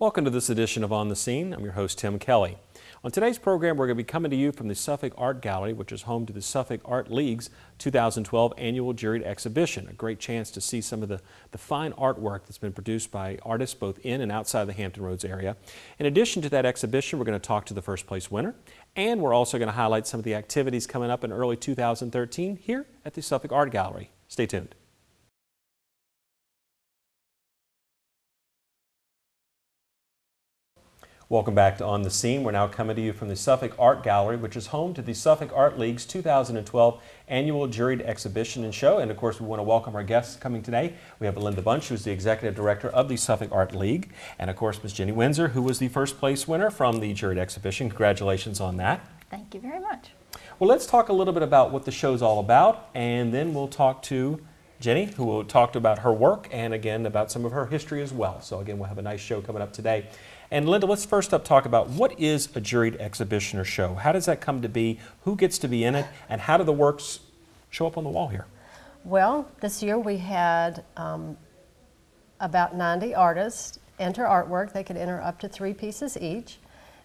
Welcome to this edition of On the Scene. I'm your host, Tim Kelly. On today's program, we're going to be coming to you from the Suffolk Art Gallery, which is home to the Suffolk Art League's 2012 Annual Juried Exhibition. A great chance to see some of the fine artwork that's been produced by artists both in and outside the Hampton Roads area. In addition to that exhibition, we're going to talk to the first place winner, and we're also going to highlight some of the activities coming up in early 2013 here at the Suffolk Art Gallery. Stay tuned. Welcome back to On the Scene. We're now coming to you from the Suffolk Art Gallery, which is home to the Suffolk Art League's 2012 Annual Juried Exhibition and Show. And of course, we want to welcome our guests coming today. We have Linda Bunch, who's the Executive Director of the Suffolk Art League. And of course, Ms. Jenny Windsor, who was the first place winner from the Juried Exhibition. Congratulations on that. Thank you very much. Well, let's talk a little bit about what the show's all about, and then we'll talk to Jenny, who will talk about her work and again about some of her history as well. So again, we'll have a nice show coming up today. And Linda, let's first up talk about what is a juried exhibition or show? How does that come to be? Who gets to be in it? And how do the works show up on the wall here? Well, this year we had about 90 artists enter artwork. They could enter up to 3 pieces each.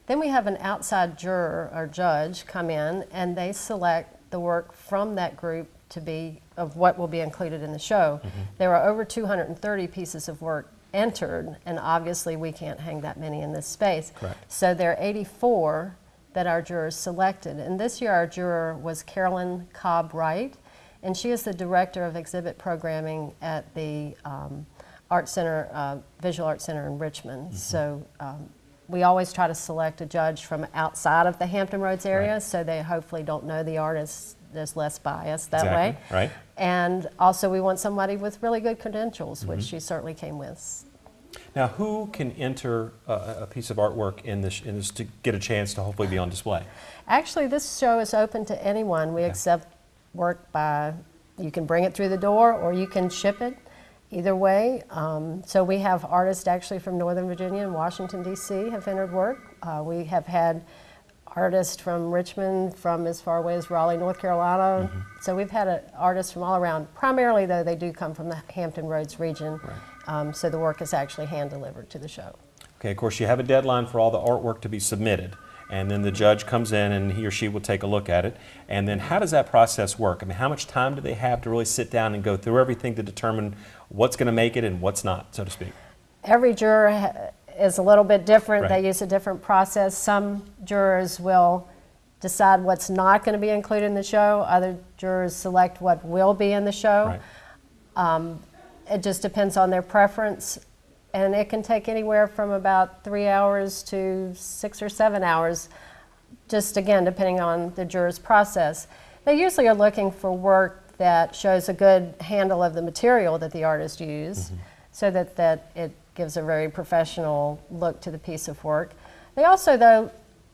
Then we have an outside juror or judge come in, and they select the work from that group to be of what will be included in the show. There are over 230 pieces of work entered, and obviously we can't hang that many in this space. Correct. So there are 84 that our jurors selected. And this year our juror was Carolyn Cobb Wright, and she is the Director of Exhibit Programming at the Art Center, Visual Arts Center in Richmond. So we always try to select a judge from outside of the Hampton Roads area, so they hopefully don't know the artist. There's less bias that way. Right. And also we want somebody with really good credentials, which she certainly came with. Now, who can enter a piece of artwork in this to get a chance to hopefully be on display? Actually, this show is open to anyone. We accept work by, you can bring it through the door or you can ship it, either way. So we have artists actually from Northern Virginia and Washington, D.C. have entered work. We have had artists from Richmond, from as far away as Raleigh, North Carolina. So we've had artists from all around. Primarily, though, they do come from the Hampton Roads region. So the work is actually hand-delivered to the show. Okay, of course, you have a deadline for all the artwork to be submitted, and then the judge comes in and he or she will take a look at it. And then how does that process work? I mean, how much time do they have to really sit down and go through everything to determine what's going to make it and what's not, so to speak? Every juror is a little bit different. Right. They use a different process. Some jurors will decide what's not going to be included in the show. Other jurors select what will be in the show. Right. It just depends on their preference, and it can take anywhere from about 3 hours to 6 or 7 hours, just again depending on the juror's process. They usually are looking for work that shows a good handle of the material that the artist used, so that it gives a very professional look to the piece of work. They also, though,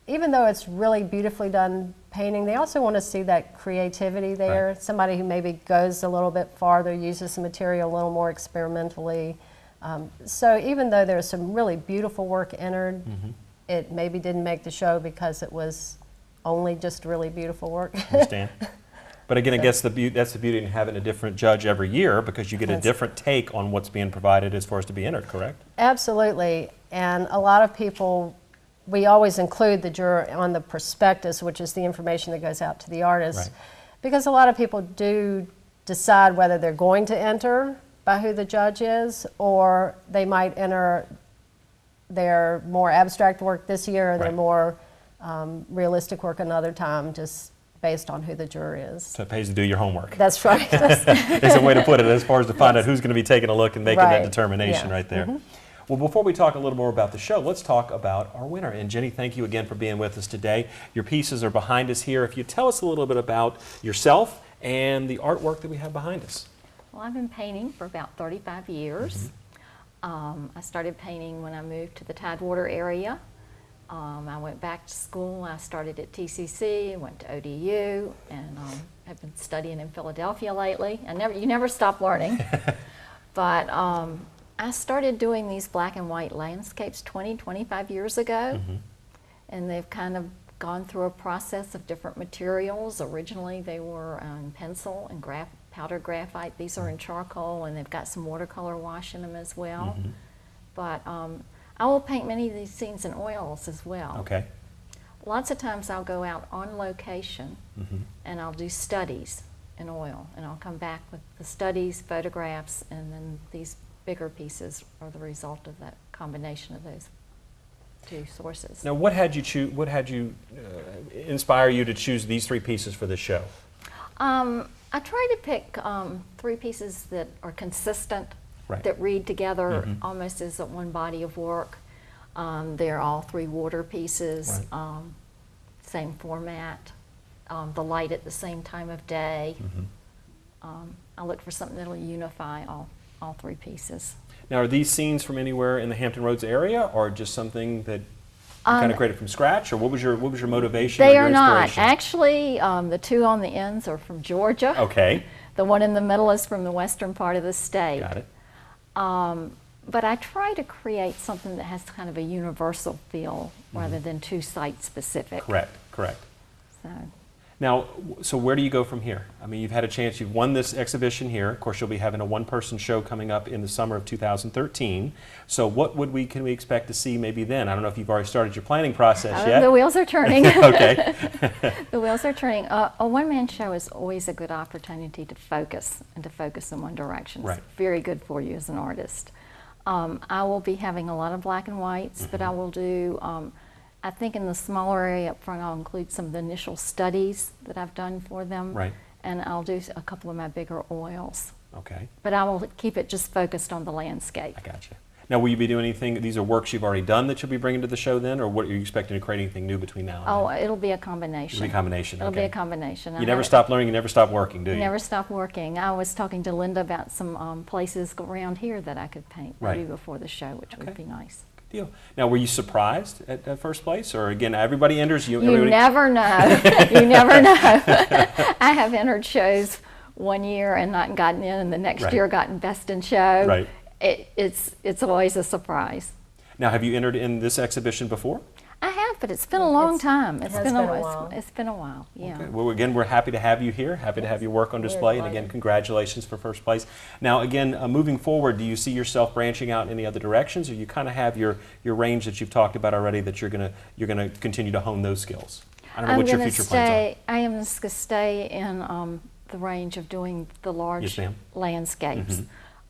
even though it's really beautifully done painting, they also want to see that creativity there. Right. Somebody who maybe goes a little bit farther, uses the material a little more experimentally. So even though there's some really beautiful work entered, it maybe didn't make the show because it was only just really beautiful work. Understand. But again, I guess that's the beauty in having a different judge every year, because you get a different take on what's being provided as far as to be entered, correct? Absolutely. And a lot of people, we always include the juror on the prospectus, which is the information that goes out to the artist, Right. because a lot of people do decide whether they're going to enter by who the judge is, or they might enter their more abstract work this year, or their Right. more realistic work another time, just based on who the juror is. So it pays to do your homework. That's right. Is a way to put it, as far as to find out who's going to be taking a look and making that Right. determination Yeah. right there. Well, before we talk a little more about the show, let's talk about our winner. And Jenny, thank you again for being with us today. Your pieces are behind us here. If you tell us a little bit about yourself and the artwork that we have behind us. Well, I've been painting for about 35 years. I started painting when I moved to the Tidewater area. I went back to school. I started at TCC, went to ODU, and have been studying in Philadelphia lately. You never stop learning. But I started doing these black and white landscapes 25 years ago, and they've kind of gone through a process of different materials. Originally they were in pencil and powder graphite. These are in charcoal, and they've got some watercolor wash in them as well. But I will paint many of these scenes in oils as well. Okay. Lots of times I'll go out on location and I'll do studies in oil, and I'll come back with the studies, photographs, and then these bigger pieces are the result of that combination of those two sources. Now, what had you choose? What had you inspire you to choose these 3 pieces for this show? I try to pick 3 pieces that are consistent, Right. that read together almost as one body of work. They're all 3 water pieces, Right. same format, the light at the same time of day. I look for something that'll unify all 3 pieces. Now, are these scenes from anywhere in the Hampton Roads area, or just something that you kind of created from scratch, or what was your motivation? They or your are not. inspiration? Actually, the 2 on the ends are from Georgia. Okay. The one in the middle is from the western part of the state. Got it. But I try to create something that has kind of a universal feel rather than too site specific. Correct. Correct. So, Now, so where do you go from here? I mean, you've had a chance, you've won this exhibition here. Of course, you'll be having a 1-person show coming up in the summer of 2013. So what can we expect to see maybe then? I don't know if you've already started your planning process yet. the wheels are turning. Okay. The wheels are turning. A one-man show is always a good opportunity to focus and to focus in one direction. Right. It's very good for you as an artist. I will be having a lot of black and whites, but I will do, I think in the smaller area up front, I'll include some of the initial studies that I've done for them. Right. And I'll do a couple of my bigger oils. Okay. But I will keep it just focused on the landscape. I gotcha. Now, will you be doing anything, these are works you've already done that you'll be bringing to the show then, or what are you expecting to create anything new between now and Oh, then? it'll be a combination. It'll be a combination, It'll be okay. a combination. You never stop learning, you never stop working, do you? Never stop working. I was talking to Linda about some places around here that I could paint maybe Right. before the show, which would Okay. be nice. Good deal. Now, were you surprised at first place, or again, everybody enters, You everybody... never know. You never know. I have entered shows one year and not gotten in, and the next Right. year gotten best in show. Right. It's always a surprise. Now, have you entered in this exhibition before? I have, but it's been a long time. has been a while. It's been a while. Yeah. Okay. Well, again, we're happy to have you here, happy to have your work on display, and again, congratulations for first place. Now, again, moving forward, do you see yourself branching out in any other directions, or you kind of have your range that you've talked about already that you're gonna continue to hone those skills? I don't know what your future plans I am going to stay in the range of doing the large Yes, ma'am. landscapes.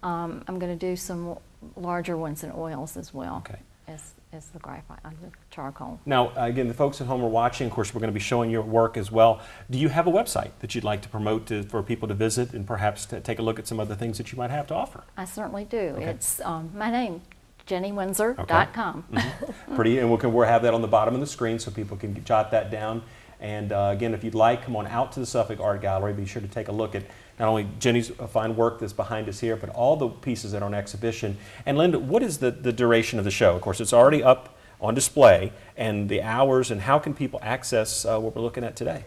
I'm going to do some larger ones in oils as well. Okay. As the graphite, the charcoal. Now, again, the folks at home are watching. Of course, we're going to be showing your work as well. Do you have a website that you'd like to promote for people to visit and perhaps to take a look at some other things that you might have to offer? I certainly do. Okay. It's my name, JennyWindsor.com. Pretty, and we'll have that on the bottom of the screen so people can jot that down. And again, if you'd like, come on out to the Suffolk Art Gallery. Be sure to take a look at not only Jenny's fine work that's behind us here, but all the pieces that are on exhibition. And Linda, what is the duration of the show? Of course, it's already up on display, and the hours, and how can people access what we're looking at today?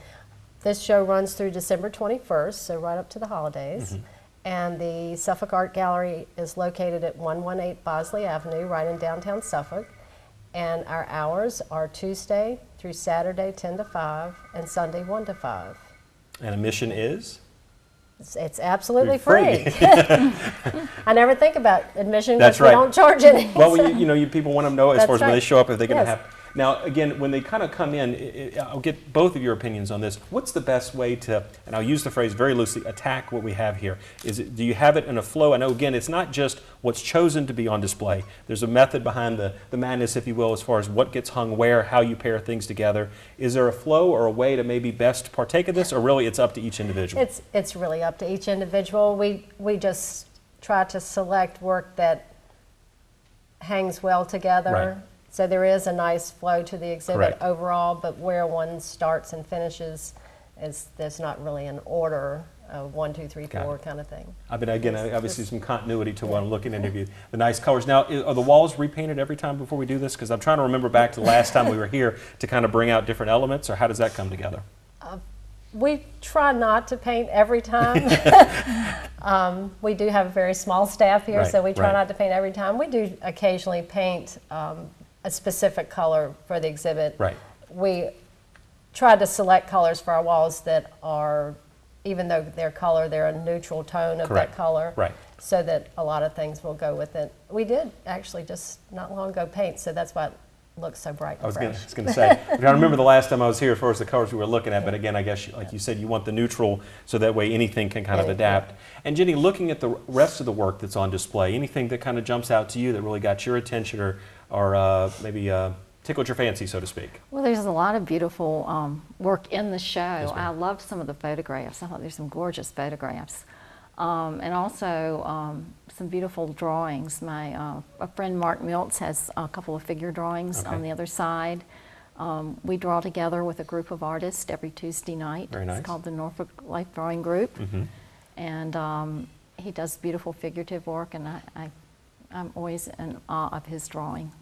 This show runs through December 21st, so right up to the holidays. And the Suffolk Art Gallery is located at 118 Bosley Avenue, right in downtown Suffolk. And our hours are Tuesday through Saturday, 10 to 5, and Sunday, 1 to 5. And admission is? It's absolutely Free. free. I never think about admission That's because we right. don't charge any. Well, people want to know as That's far as when they right. show up, if they're going to Yes. have. Now, again, when they kind of come in, I'll get both of your opinions on this. What's the best way to, and I'll use the phrase very loosely, attack what we have here? Do you have it in a flow? I know, again, it's not just what's chosen to be on display. There's a method behind the madness, if you will, as far as what gets hung where, how you pair things together. Is there a flow or a way to maybe best partake of this, or really it's up to each individual? It's really up to each individual. We just try to select work that hangs well together. Right. So there is a nice flow to the exhibit Correct. overall, but where one starts and finishes, there's not really an order, 1, 2, 3, Got 4 it. kind of thing. I mean, again, It's obviously just- some continuity to what I'm looking at here. The nice colors. Now, are the walls repainted every time before we do this? Because I'm trying to remember back to the last time we were here to kind of bring out different elements, or how does that come together? We try not to paint every time. We do have a very small staff here, Right, so we try right. not to paint every time. We do occasionally paint a specific color for the exhibit. Right. We try to select colors for our walls that are even though their color, they're a neutral tone of Correct. that color. Right. So that a lot of things will go with it. We did actually just not long ago paint, so that's why it looks so bright and I was fresh. going to say, I don't remember the last time I was here as far as the colors we were looking at, but again, I guess, like you said, you want the neutral so that way anything can kind of adapt. And Jenny, looking at the rest of the work that's on display, anything that kind of jumps out to you that really got your attention or maybe tickled your fancy, so to speak? Well, there's a lot of beautiful work in the show. Yes, I ma'am. love some of the photographs. I thought there's some gorgeous photographs. And also some beautiful drawings. A friend, Mark Miltz, has a couple of figure drawings Okay. on the other side. We draw together with a group of artists every Tuesday night. Very nice. It's called the Norfolk Life Drawing Group. Mm-hmm. And he does beautiful figurative work, and I'm always in awe of his drawing.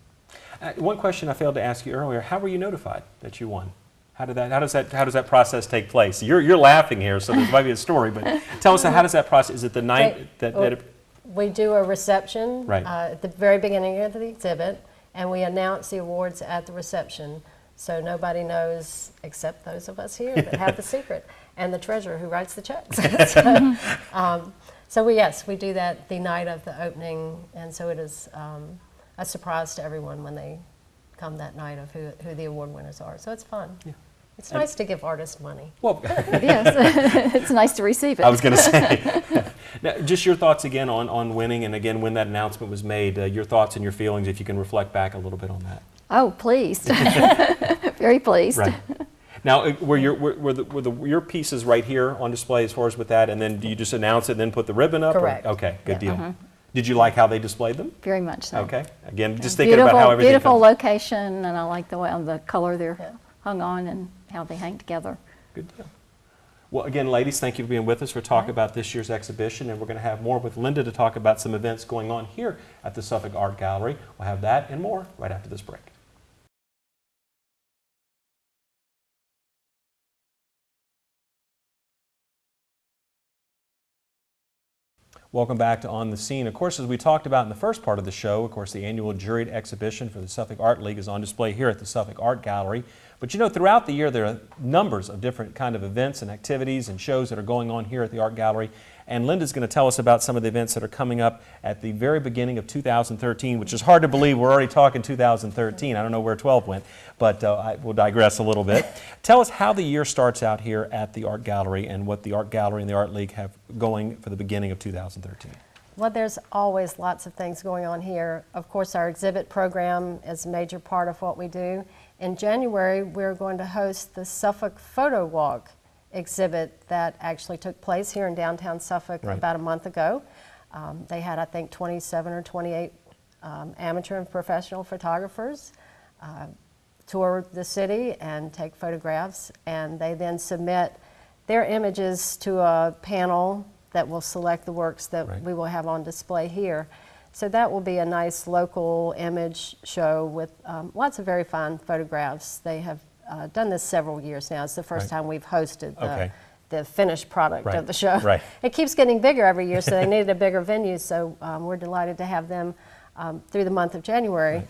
One question I failed to ask you earlier: how were you notified that you won? How does that process take place? You're laughing here, so there might be a story, but tell us how does that process? Is it the night We do a reception Right. at the very beginning of the exhibit, and we announce the awards at the reception. So nobody knows except those of us here that have the secret, and the treasurer who writes the checks. So we do that the night of the opening, and so it is a surprise to everyone when they come that night of who the award winners are. So it's fun. Yeah. It's nice to give artists money. Well, It is. It's nice to receive it. I was going to say. Now, just your thoughts again on winning, and again when that announcement was made, your thoughts and your feelings, if you can reflect back a little bit on that. Oh, pleased. Very pleased. Right. Now, were your pieces right here on display as far as with that, and then do you just announce it and then put the ribbon up? Correct. Okay, good Yeah. deal. Did you like how they displayed them? Very much so. Okay. Again, just thinking about how everything Beautiful comes. location, and I like the color they're Yeah. hung on and how they hang together. Good deal. Well, again, ladies, thank you for being with us for talking about this year's exhibition, and we're going to have more with Linda to talk about some events going on here at the Suffolk Art Gallery. We'll have that and more right after this break. Welcome back to On the Scene. Of course, as we talked about in the first part of the show, of course, the annual juried exhibition for the Suffolk Art League is on display here at the Suffolk Art Gallery. But you know, throughout the year, there are numbers of different kind of events and activities and shows that are going on here at the Art Gallery. And Linda's going to tell us about some of the events that are coming up at the very beginning of 2013, which is hard to believe we're already talking 2013. I don't know where 12 went, but I will digress a little bit. Tell us how the year starts out here at the Art Gallery and what the Art Gallery and the Art League have going for the beginning of 2013. Well, there's always lots of things going on here. Of course, our exhibit program is a major part of what we do. In January, we're going to host the Suffolk Photo Walk exhibit that actually took place here in downtown Suffolk about a month ago. They had, I think, 27 or 28 amateur and professional photographers tour the city and take photographs, and they then submit their images to a panel that will select the works that we will have on display here. So that will be a nice local image show with lots of very fine photographs. They have done this several years now. It's the first time we've hosted the finished product of the show. It keeps getting bigger every year, so they needed a bigger venue, so we're delighted to have them through the month of January.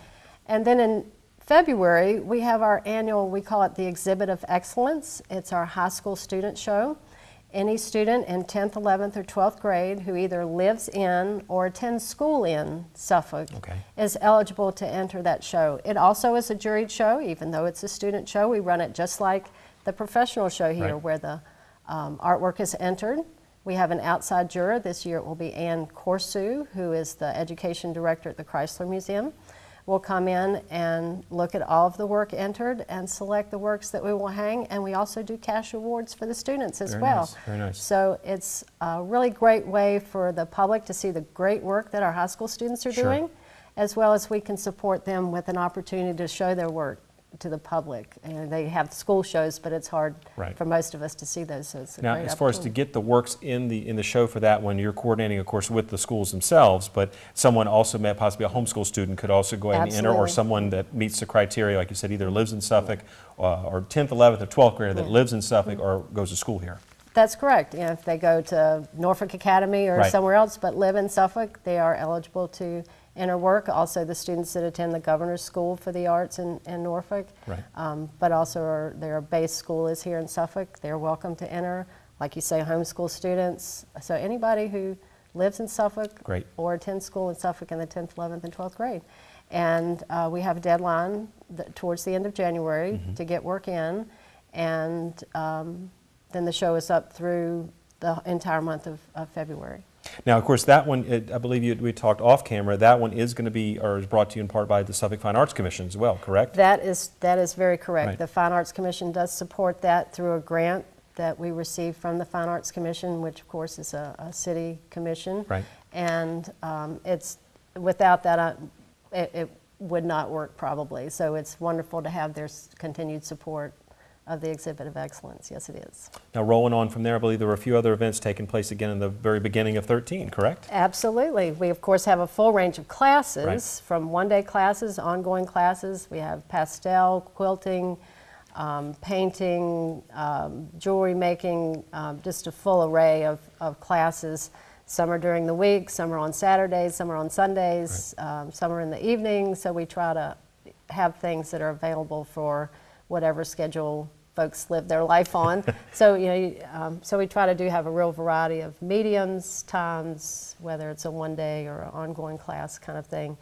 And then in February, we have our annual, we call it the Exhibit of Excellence. It's our high school student show. Any student in 10th, 11th, or 12th grade who either lives in or attends school in Suffolk is eligible to enter that show. It also is a juried show, even though it's a student show. We run it just like the professional show here, where the artwork is entered. We have an outside juror. This year it will be Ann Corsu, who is the education director at the Chrysler Museum. Will come in and look at all of the work entered and select the works that we will hang, and we also do cash awards for the students as well. Very nice. So it's a really great way for the public to see the great work that our high school students are doing, as well as we can support them with an opportunity to show their work to the public. And they have school shows, but it's hard for most of us to see those. So it's a now, great as far as to get the works in the show for that one, you're coordinating, of course, with the schools themselves, but someone also, possibly a homeschool student, could also go ahead and enter, or someone that meets the criteria, like you said, either lives in Suffolk, or 10th, 11th, or 12th grader that lives in Suffolk or goes to school here. That's correct. You know, if they go to Norfolk Academy or somewhere else but live in Suffolk, they are eligible to enter work. Also, the students that attend the Governor's School for the Arts in Norfolk, but also their base school is here in Suffolk. They're welcome to enter, like you say, homeschool students. So anybody who lives in Suffolk Great. or attends school in Suffolk in the 10th, 11th, and 12th grade. And we have a deadline towards the end of January to get work in, and then the show is up through the entire month of February. Now, of course, that one, I believe we talked off camera, that one is going to be, or is brought to you in part by the Suffolk Fine Arts Commission as well, correct? That is very correct. Right. The Fine Arts Commission does support that through a grant that we received from the Fine Arts Commission, which of course is a city commission. Right. And it's, without that, it would not work probably. So it's wonderful to have their continued support of the exhibit of excellence. Yes, it is. Now, rolling on from there, I believe there were a few other events taking place again in the very beginning of 13, correct? Absolutely. We, of course, have a full range of classes, Right. from one-day classes, ongoing classes. We have pastel, quilting, painting, jewelry making, just a full array of classes. Some are during the week, some are on Saturdays, some are on Sundays, some are in the evening. So we try to have things that are available for whatever schedule folks live their life on. So so we try to have a real variety of mediums, times, whether it's a one-day or an ongoing class kind of thing.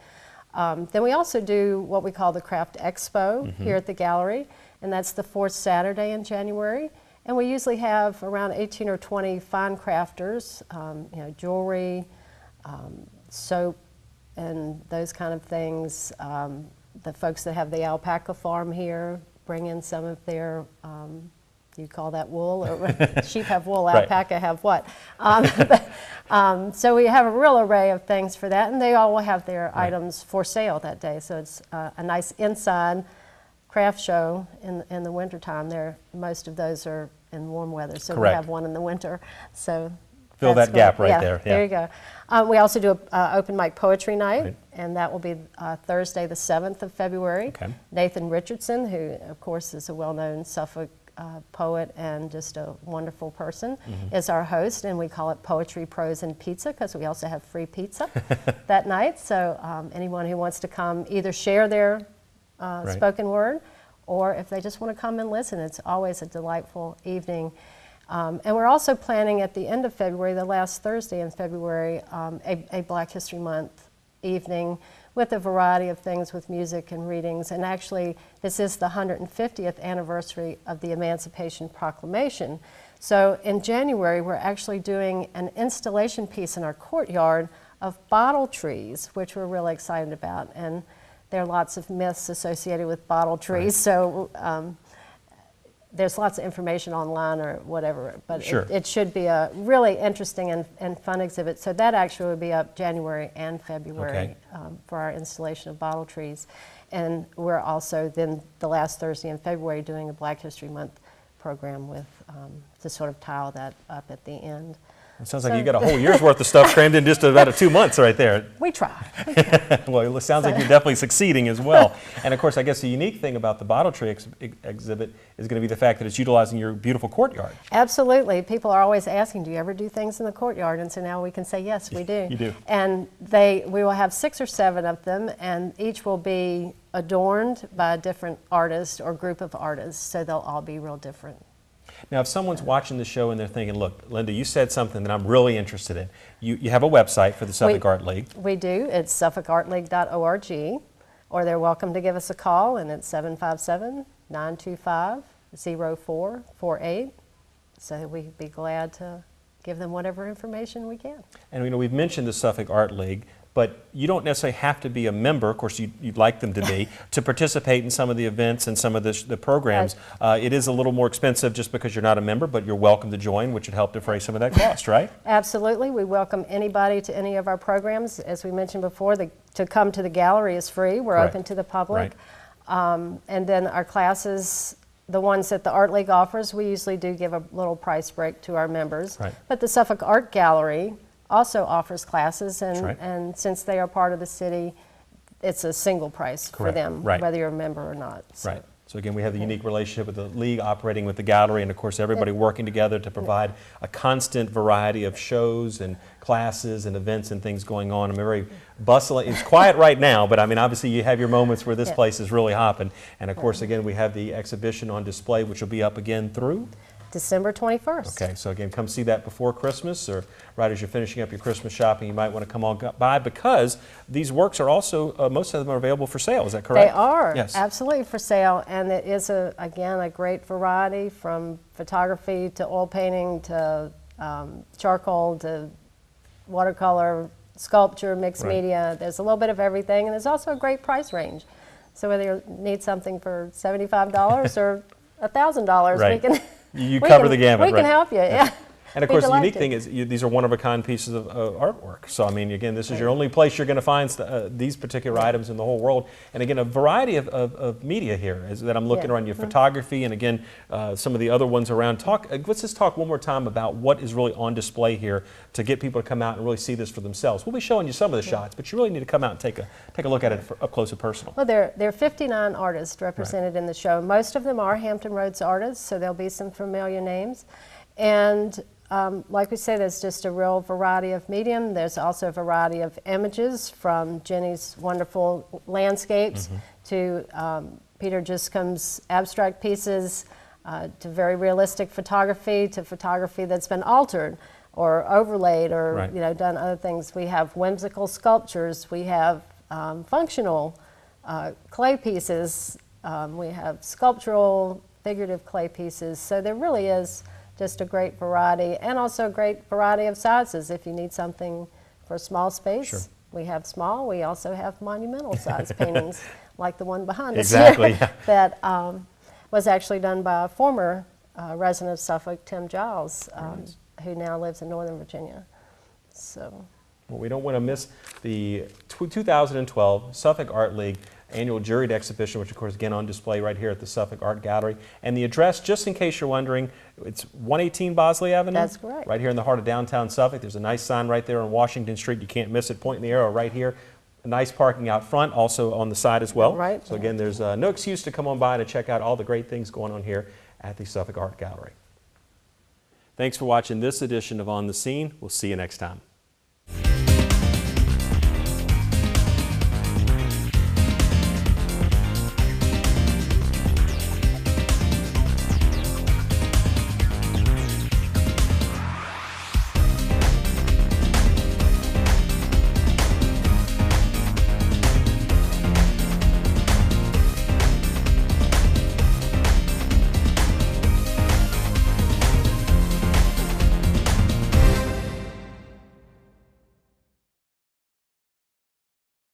Then we also do what we call the Craft Expo here at the gallery, and that's the fourth Saturday in January. And we usually have around 18 or 20 fine crafters, jewelry, soap, and those kind of things. The folks that have the alpaca farm here bring in some of their, you call that wool, or sheep have wool, Right. alpaca have what? So we have a real array of things for that, and they all will have their items for sale that day. So it's a nice inside craft show in the wintertime. Most of those are in warm weather, so Correct. we have one in the winter. So Fill that's that gap great. right there. Yeah. There you go. We also do an open mic poetry night, Right. and that will be Thursday the 7th of February. Okay. Nathan Richardson, who of course is a well-known Suffolk poet and just a wonderful person, is our host, and we call it Poetry, Prose, and Pizza because we also have free pizza that night. So anyone who wants to come either share their spoken word, or if they just want to come and listen, it's always a delightful evening. And we're also planning at the end of February, the last Thursday in February, a Black History Month evening with a variety of things with music and readings. And actually, this is the 150th anniversary of the Emancipation Proclamation. So in January, we're actually doing an installation piece in our courtyard of bottle trees, which we're really excited about. And there are lots of myths associated with bottle trees. Right. So there's lots of information online or whatever, but Sure. it should be a really interesting and fun exhibit. So that actually will be up January and February for our installation of bottle trees. And we're also then the last Thursday in February doing a Black History Month program with to sort of tie that up at the end. It sounds like you got a whole year's worth of stuff crammed in just about 2 months right there. We try. Well, it sounds like you're definitely succeeding as well. And of course, I guess the unique thing about the bottle tree exhibit is going to be the fact that it's utilizing your beautiful courtyard. Absolutely. People are always asking, do you ever do things in the courtyard? And so now we can say, yes, we do. You do. And we will have 6 or 7 of them, and each will be adorned by a different artist or group of artists, so they'll all be real different. Now, if someone's watching the show and they're thinking, look, Linda, you said something that I'm really interested in. You have a website for the Suffolk Art League. We do. It's suffolkartleague.org, or they're welcome to give us a call, and it's 757-925-0448. So we'd be glad to give them whatever information we can. And we've mentioned the Suffolk Art League, but you don't necessarily have to be a member, of course you'd like them to be, to participate in some of the events and some of the programs. It is a little more expensive just because you're not a member, but you're welcome to join, which would help defray some of that cost, right? Absolutely. We welcome anybody to any of our programs. As we mentioned before, to come to the gallery is free. We're Correct. open to the public. Right. And then our classes, the ones that the Art League offers, we usually do give a little price break to our members. Right. But the Suffolk Art Gallery also offers classes, and, right. and since they are part of the city, it's a single price for Correct. them, Right. whether you're a member or not. So. Right. So again, we have the unique relationship with the league operating with the gallery, and of course everybody working together to provide a constant variety of shows and classes and events and things going on. I'm very bustling. It's quiet right now, but I mean obviously you have your moments where this place is really hopping. And of course again we have the exhibition on display, which will be up again through December 21st. Okay, so again, come see that before Christmas or right as you're finishing up your Christmas shopping. You might want to come on by because these works are also, most of them are available for sale. Is that correct? They are, yes. absolutely for sale, and it is, again, a great variety from photography to oil painting to charcoal to watercolor, sculpture, mixed Right. media. There's a little bit of everything, and there's also a great price range. So whether you need something for $75 or $1,000, Right. we can You cover the gamut, We right. can help you, yeah. And of Be course, the unique delighted. thing is these are one-of-a-kind pieces of artwork. So, I mean, again, this is your only place you're going to find these particular items in the whole world. And again, a variety of media here that I'm looking Yeah. around your photography and again, some of the other ones around. Let's just talk one more time about what is really on display here to get people to come out and really see this for themselves. We'll be showing you some of the shots, but you really need to come out and take a look at it up close and personal. Well, there are 59 artists represented in the show. Most of them are Hampton Roads artists, so there'll be some familiar names. And like we say, there's just a real variety of medium. There's also a variety of images from Jenny's wonderful landscapes to Peter Giscombe's abstract pieces to very realistic photography to photography that's been altered or overlaid or Right. done other things. We have whimsical sculptures. We have functional clay pieces. We have sculptural, figurative clay pieces. So there really is just a great variety, and also a great variety of sizes. If you need something for a small space, Sure. we have small. We also have monumental size paintings, like the one behind us Exactly, here, that was actually done by a former resident of Suffolk, Tim Giles, who now lives in Northern Virginia. So. Well, we don't want to miss the 2012 Suffolk Art League Annual Juried Exhibition, which of course again on display right here at the Suffolk Art Gallery. And the address, just in case you're wondering, it's 118 Bosley Avenue. That's correct. Right here in the heart of downtown Suffolk. There's a nice sign right there on Washington Street. You can't miss it. Pointing the arrow right here. Nice parking out front, also on the side as well. Right. So again, there's no excuse to come on by to check out all the great things going on here at the Suffolk Art Gallery. Thanks for watching this edition of On the Scene. We'll see you next time.